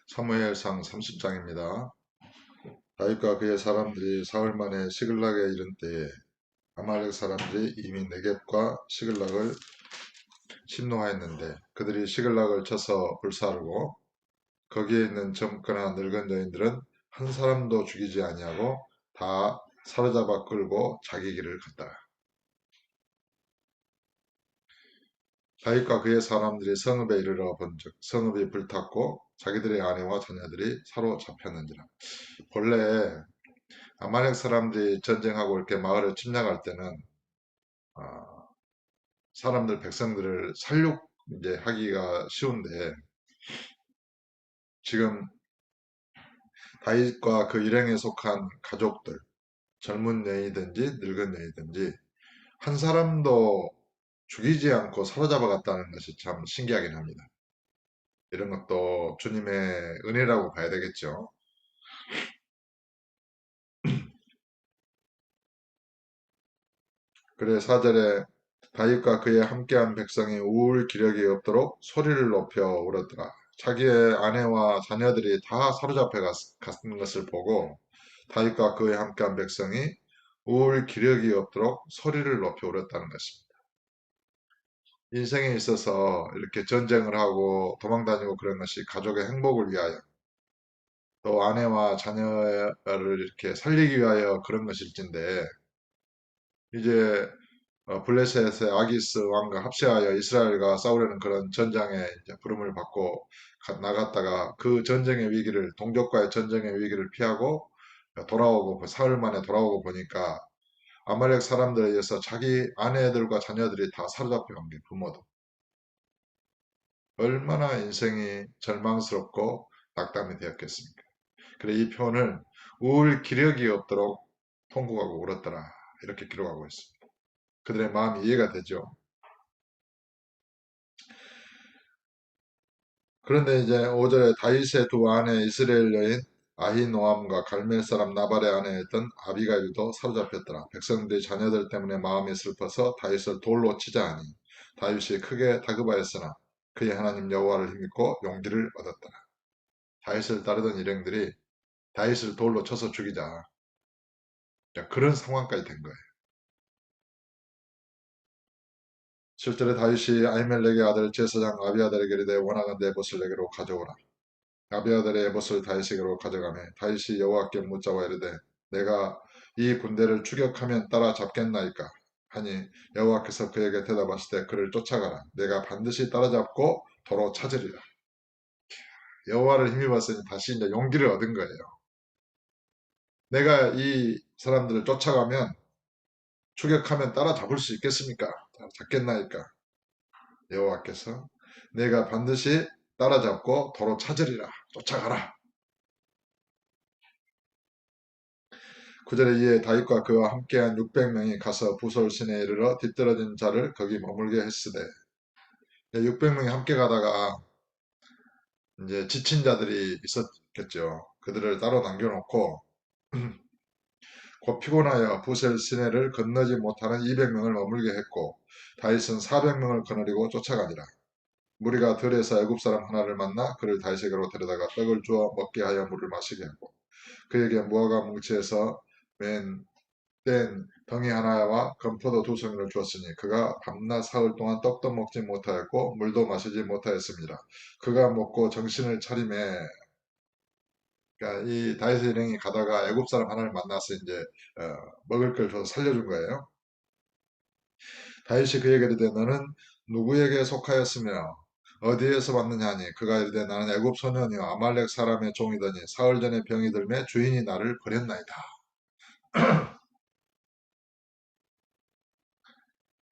사무엘상 30장입니다. 다윗과 그의 사람들이 사흘 만에 시글락에 이른 때에 아말렉 사람들이 이미 네겝과 시글락을 침노하였는데 그들이 시글락을 쳐서 불사르고 거기에 있는 젊거나 늙은 여인들은 한 사람도 죽이지 아니하고 다 사로잡아 끌고 자기 길을 갔더라. 다윗과 그의 사람들이 성읍에 이르러 본즉 성읍이 불탔고 자기들의 아내와 자녀들이 사로잡혔는지라. 본래 아말렉 사람들이 전쟁하고 이렇게 마을을 침략할 때는 아, 사람들 백성들을 살육 이제 하기가 쉬운데 지금 다윗과 그 일행에 속한 가족들 젊은 여인이든지 늙은 여인이든지 한 사람도 죽이지 않고 사로잡아 갔다는 것이 참 신기하긴 합니다. 이런 것도 주님의 은혜라고 봐야 되겠죠. 그래 4절에 다윗과 그의 함께한 백성이 우울 기력이 없도록 소리를 높여 울었더라. 자기의 아내와 자녀들이 다 사로잡혀 갔는 것을 보고 다윗과 그의 함께한 백성이 우울 기력이 없도록 소리를 높여 울었다는 것입니다. 인생에 있어서 이렇게 전쟁을 하고 도망다니고 그런 것이 가족의 행복을 위하여 또 아내와 자녀를 이렇게 살리기 위하여 그런 것일진데 이제 블레셋의 아기스 왕과 합세하여 이스라엘과 싸우려는 그런 전장에 이제 부름을 받고 나갔다가 그 전쟁의 위기를 동족과의 전쟁의 위기를 피하고 돌아오고 사흘 만에 돌아오고 보니까 아말렉 사람들에 의해서 자기 아내들과 자녀들이 다 사로잡혀간 게 부모도 얼마나 인생이 절망스럽고 낙담이 되었겠습니까? 그래 이 표현을 우울 기력이 없도록 통곡하고 울었더라 이렇게 기록하고 있습니다. 그들의 마음이 이해가 되죠. 그런데 이제 5절에 다윗의 두 아내 이스라엘 여인 아히노암과 갈멜 사람 나발의 아내였던 아비가일도 사로잡혔더라. 백성들의 자녀들 때문에 마음이 슬퍼서 다윗을 돌로 치자 하니 다윗이 크게 다급하였으나 그의 하나님 여호와를 힘입고 용기를 얻었더라. 다윗을 따르던 일행들이 다윗을 돌로 쳐서 죽이자. 그런 상황까지 된 거예요. 실제로 다윗이 아히멜렉의 아들 제사장 아비아달에게 이르되 원하건대 에봇을 내게로 가져오라. 아비아달의 에봇을 다윗에게로 가져가매 다윗이 여호와께 묻자와 이르되 내가 이 군대를 추격하면 따라잡겠나이까 하니 여호와께서 그에게 대답하시되 그를 쫓아가라 내가 반드시 따라잡고 도로 찾으리라. 여호와를 힘입었으니 다시 이제 용기를 얻은 거예요. 내가 이 사람들을 쫓아가면 추격하면 따라잡을 수 있겠습니까? 잡겠나이까 여호와께서 내가 반드시 따라잡고 도로 찾으리라. 쫓아가라. 9절에 이에 다윗과 그와 함께한 600명이 가서 부솔 시내에 이르러 뒤떨어진 자를 거기 머물게 했으되 600명이 함께 가다가 이제 지친 자들이 있었겠죠. 그들을 따로 남겨놓고 곧 피곤하여 부솔 시내를 건너지 못하는 200명을 머물게 했고 다윗은 400명을 거느리고 쫓아가니라. 무리가 들에서 애굽 사람 하나를 만나 그를 다윗에게로 데려다가 떡을 주어 먹게 하여 물을 마시게 하고 그에게 무화과 뭉치에서 뺀 덩이 하나와 건포도 2송이를 주었으니 그가 밤낮 사흘 동안 떡도 먹지 못하였고 물도 마시지 못하였습니다. 그가 먹고 정신을 차림에 그러니까 이 다윗의 일행이 가다가 애굽 사람 하나를 만나서 이제 먹을 걸 줘서 살려준 거예요. 다윗이 그에게 이르되 너는 누구에게 속하였으며 어디에서 왔느냐 하니 그가 이르되 나는 애굽 소년이요 아말렉 사람의 종이더니 사흘 전에 병이 들매 주인이 나를 버렸나이다.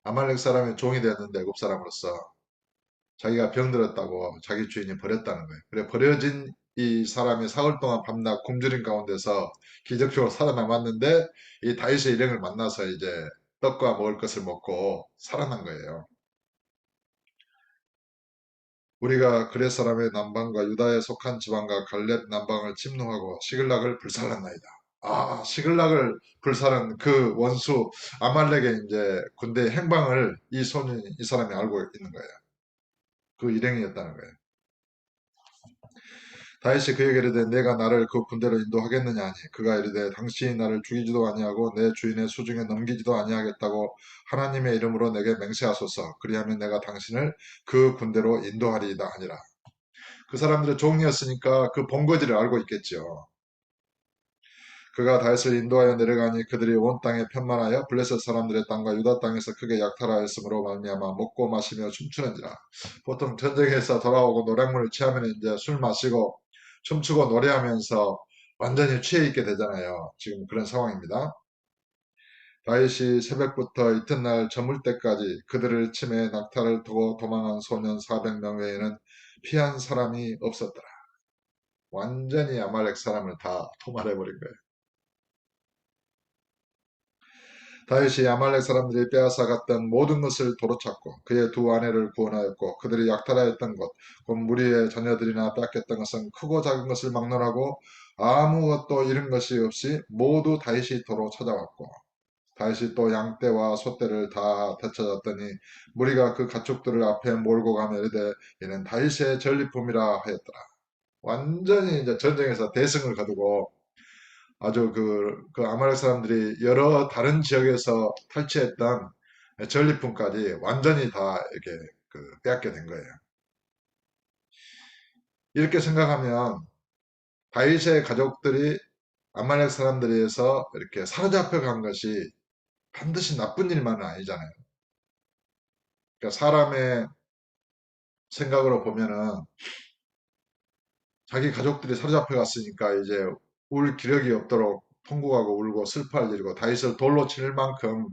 아말렉 사람의 종이 되었는데 애굽 사람으로서 자기가 병들었다고 자기 주인이 버렸다는 거예요. 그래 버려진 이 사람이 사흘 동안 밤낮 굶주린 가운데서 기적적으로 살아남았는데 이 다윗의 일행을 만나서 이제 떡과 먹을 것을 먹고 살아난 거예요. 우리가 그렛 사람의 남방과 유다에 속한 지방과 갈렙 남방을 침노하고 시글락을 불살랐나이다. 아, 시글락을 불살은 그 원수 아말렉의 이제 군대 행방을 이 사람이 알고 있는 거예요. 그 일행이었다는 거예요. 다윗이 그에게 이르되 내가 나를 그 군대로 인도하겠느냐 하니 그가 이르되 당신이 나를 죽이지도 아니하고 내 주인의 수중에 넘기지도 아니하겠다고 하나님의 이름으로 내게 맹세하소서. 그리하면 내가 당신을 그 군대로 인도하리이다 하니라. 그 사람들은 종이었으니까 그 본거지를 알고 있겠죠. 그가 다윗을 인도하여 내려가니 그들이 온 땅에 편만하여 블레셋 사람들의 땅과 유다 땅에서 크게 약탈하였으므로 말미암아 먹고 마시며 춤추는지라. 보통 전쟁에서 돌아오고 노량물을 취하면 이제 술 마시고 춤추고 노래하면서 완전히 취해 있게 되잖아요. 지금 그런 상황입니다. 다윗이 새벽부터 이튿날 저물 때까지 그들을 치매 낙타를 두고 도망한 소년 400명 외에는 피한 사람이 없었더라. 완전히 아말렉 사람을 다 토말해버린 거예요. 다윗이 아말렉 사람들이 빼앗아갔던 모든 것을 도로 찾고 그의 두 아내를 구원하였고 그들이 약탈하였던 것, 곧 무리의 자녀들이나 빼앗겼던 것은 크고 작은 것을 막론하고 아무것도 잃은 것이 없이 모두 다윗이 도로 찾아왔고 다윗이 또 양떼와 소떼를 다 되찾았더니 무리가 그 가축들을 앞에 몰고 가며 이르되 이는 다윗의 전리품이라 하였더라. 완전히 이제 전쟁에서 대승을 거두고 아주 그 아말렉 사람들이 여러 다른 지역에서 탈취했던 전리품까지 완전히 다 이렇게 빼앗게 된 거예요. 이렇게 생각하면 다윗의 가족들이 아말렉 사람들에 의해서 이렇게 사로잡혀 간 것이 반드시 나쁜 일만은 아니잖아요. 그러니까 사람의 생각으로 보면은 자기 가족들이 사로잡혀 갔으니까 이제 울 기력이 없도록 통곡하고 울고 슬퍼할 일이고 다윗을 돌로 칠 만큼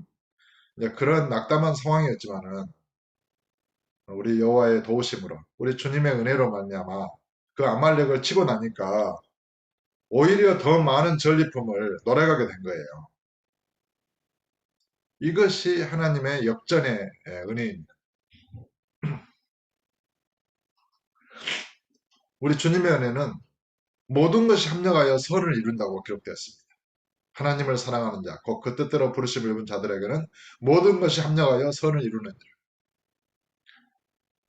이제 그런 낙담한 상황이었지만은 우리 여호와의 도우심으로 우리 주님의 은혜로 말미암아 그 아말렉을 치고 나니까 오히려 더 많은 전리품을 노래가게 된 거예요. 이것이 하나님의 역전의 은혜입니다. 우리 주님의 은혜는 모든 것이 합력하여 선을 이룬다고 기록되었습니다. 하나님을 사랑하는 자, 곧 그 뜻대로 부르심을 입은 자들에게는 모든 것이 합력하여 선을 이루는 일.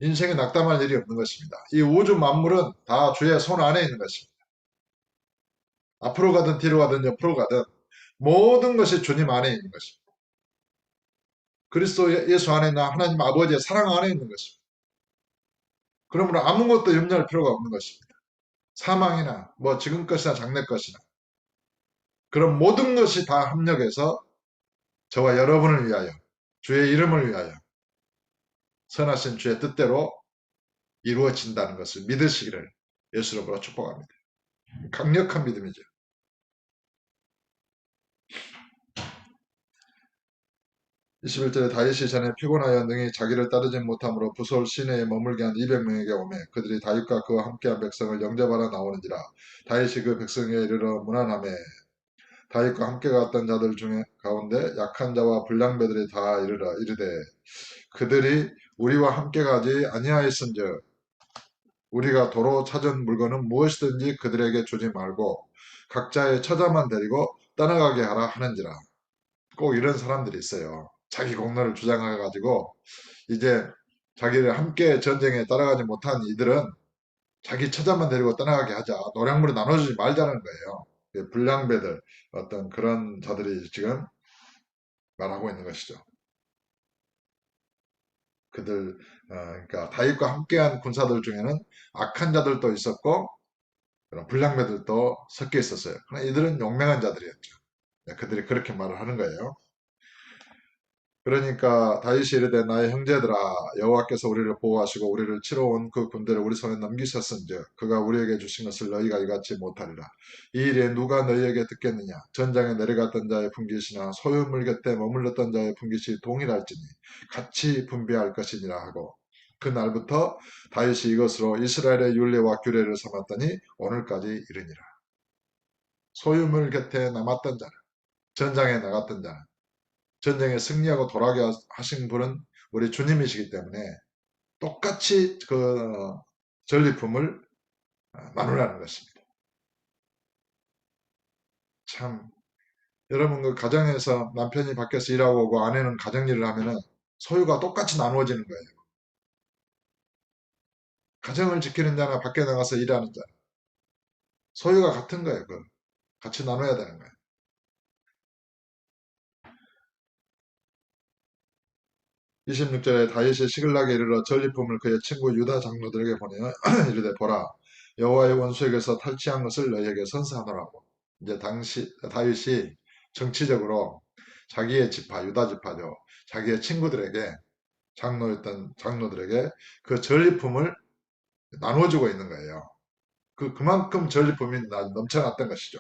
인생에 낙담할 일이 없는 것입니다. 이 우주 만물은 다 주의 손 안에 있는 것입니다. 앞으로 가든 뒤로 가든 옆으로 가든 모든 것이 주님 안에 있는 것입니다. 그리스도 예수 안에 나 하나님 아버지의 사랑 안에 있는 것입니다. 그러므로 아무것도 염려할 필요가 없는 것입니다. 사망이나 뭐 지금 것이나 장래 것이나 그런 모든 것이 다 합력해서 저와 여러분을 위하여 주의 이름을 위하여 선하신 주의 뜻대로 이루어진다는 것을 믿으시기를 예수로 축복합니다. 강력한 믿음이죠. 21절에 다윗이 전에 피곤하여 능히 자기를 따르지 못함으로 부솔 시내에 머물게 한 200명에게 오매 그들이 다윗과 그와 함께한 백성을 영접하러 나오는지라 다윗이 그 백성에 이르러 문안하매 다윗과 함께 갔던 자들 중에 가운데 약한 자와 불량배들이 다 이르러 이르되 그들이 우리와 함께 가지 아니하였은즉 우리가 도로 찾은 물건은 무엇이든지 그들에게 주지 말고 각자의 처자만 데리고 떠나가게 하라 하는지라. 꼭 이런 사람들이 있어요. 자기 공로를 주장해가지고 이제 자기를 함께 전쟁에 따라가지 못한 이들은 자기 처자만 데리고 떠나가게 하자. 노량물을 나눠주지 말자는 거예요. 불량배들 어떤 그런 자들이 지금 말하고 있는 것이죠. 그들 그러니까 다윗과 함께한 군사들 중에는 악한 자들도 있었고 그런 불량배들도 섞여 있었어요. 그러나 이들은 용맹한 자들이었죠. 그들이 그렇게 말을 하는 거예요. 그러니까 다윗이 이르되 나의 형제들아 여호와께서 우리를 보호하시고 우리를 치러 온 그 군대를 우리 손에 넘기셨은즉 그가 우리에게 주신 것을 너희가 이같이 못하리라. 이 일에 누가 너희에게 듣겠느냐. 전장에 내려갔던 자의 분깃이나 소유물 곁에 머물렀던 자의 분깃이 동일할지니 같이 분배할 것이니라 하고 그날부터 다윗이 이것으로 이스라엘의 율례와 규례를 삼았더니 오늘까지 이르니라. 소유물 곁에 남았던 자는 전장에 나갔던 자는 전쟁에 승리하고 돌아가게 하신 분은 우리 주님이시기 때문에 똑같이 그 전리품을 나누라는 것입니다. 참 여러분 그 가정에서 남편이 밖에서 일하고 오고 아내는 가정일을 하면은 소유가 똑같이 나누어지는 거예요. 가정을 지키는 자나 밖에 나가서 일하는 자 소유가 같은 거예요. 그걸 같이 나눠야 되는 거예요. 26절에 다윗이 시글락에 이르러 전리품을 그의 친구 유다 장로들에게 보내어 이르되 보라 여호와의 원수에게서 탈취한 것을 너희에게 선사하노라고. 이제 당시 다윗이 정치적으로 자기의 지파 유다 지파죠. 자기의 친구들에게 장로였던 장로들에게 그 전리품을 나눠주고 있는 거예요. 그만큼 전리품이 넘쳐났던 것이죠.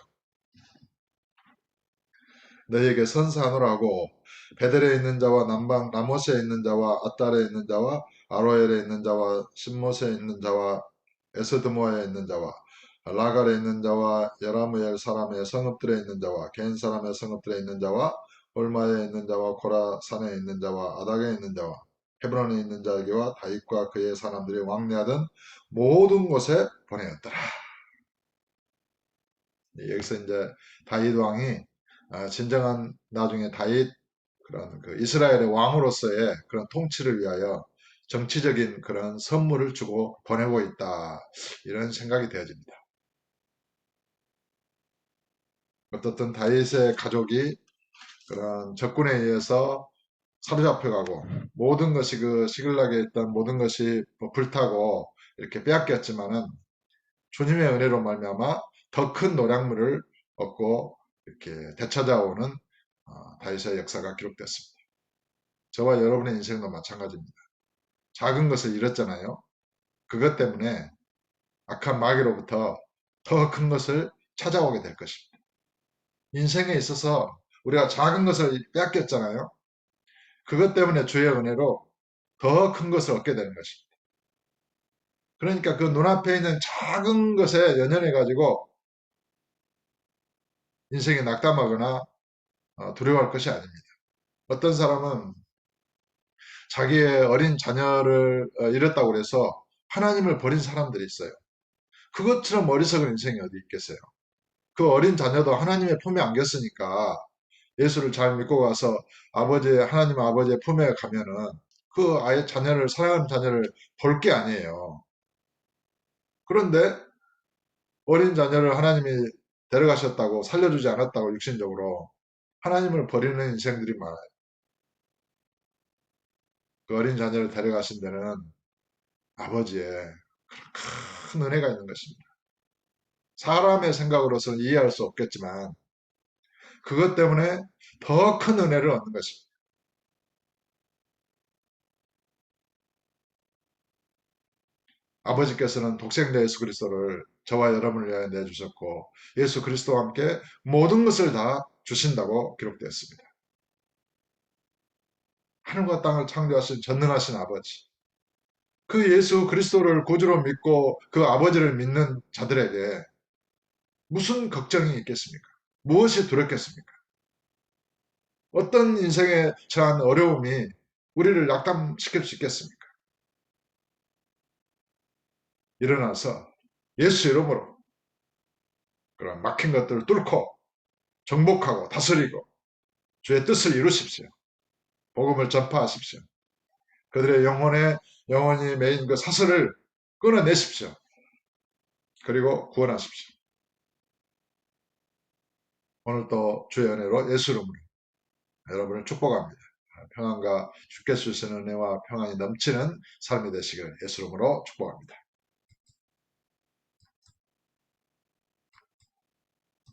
너희에게 선사하노라고 베델에 있는 자와 남방 라모스에 있는 자와 아달에 있는 자와 아로엘에 있는 자와 신못에 있는 자와 에스드모아에 있는 자와 라갈에 있는 자와 여라무엘 사람의 성읍들에 있는 자와 겐 사람의 성읍들에 있는 자와 올마에 있는 자와 고라산에 있는 자와 아닥에 있는 자와 헤브론에 있는 자에게와 다윗과 그의 사람들이 왕래하던 모든 곳에 보내었더라. 여기서 이제 다윗 왕이 진정한 나중에 다윗 그런 그 이스라엘의 왕으로서의 그런 통치를 위하여 정치적인 그런 선물을 주고 보내고 있다. 이런 생각이 되어집니다. 어떻든 다윗의 가족이 그런 적군에 의해서 사로잡혀가고 모든 것이 그 시글락에 있던 모든 것이 뭐 불타고 이렇게 빼앗겼지만은 주님의 은혜로 말미암아 더 큰 노량물을 얻고 이렇게 되찾아오는 다윗의 역사가 기록됐습니다. 저와 여러분의 인생도 마찬가지입니다. 작은 것을 잃었잖아요. 그것 때문에 악한 마귀로부터 더 큰 것을 찾아오게 될 것입니다. 인생에 있어서 우리가 작은 것을 빼앗겼잖아요. 그것 때문에 주의 은혜로 더 큰 것을 얻게 되는 것입니다. 그러니까 그 눈앞에 있는 작은 것에 연연해 가지고 인생에 낙담하거나 두려워할 것이 아닙니다. 어떤 사람은 자기의 어린 자녀를 잃었다고 해서 하나님을 버린 사람들이 있어요. 그것처럼 어리석은 인생이 어디 있겠어요. 그 어린 자녀도 하나님의 품에 안겼으니까 예수를 잘 믿고 가서 하나님 아버지의 품에 가면은 그 아예 자녀를, 사랑하는 자녀를 볼 게 아니에요. 그런데 어린 자녀를 하나님이 데려가셨다고 살려주지 않았다고 육신적으로 하나님을 버리는 인생들이 많아요. 그 어린 자녀를 데려가신 데는 아버지의 큰 은혜가 있는 것입니다. 사람의 생각으로서는 이해할 수 없겠지만 그것 때문에 더 큰 은혜를 얻는 것입니다. 아버지께서는 독생자 예수 그리스도를 저와 여러분을 위하여 내주셨고 예수 그리스도와 함께 모든 것을 다 주신다고 기록되었습니다. 하늘과 땅을 창조하신 전능하신 아버지. 그 예수 그리스도를 구주로 믿고 그 아버지를 믿는 자들에게 무슨 걱정이 있겠습니까? 무엇이 두렵겠습니까? 어떤 인생에 처한 어려움이 우리를 낙담시킬 수 있겠습니까? 일어나서 예수 이름으로 그런 막힌 것들을 뚫고 정복하고 다스리고 주의 뜻을 이루십시오. 복음을 전파하십시오. 그들의 영혼이 매인 그 사슬을 끊어내십시오. 그리고 구원하십시오. 오늘 또 주의 은혜로 예수 이름으로 여러분을 축복합니다. 평안과 주께서 주시는 은혜와 평안이 넘치는 삶이 되시길 예수 이름으로 축복합니다.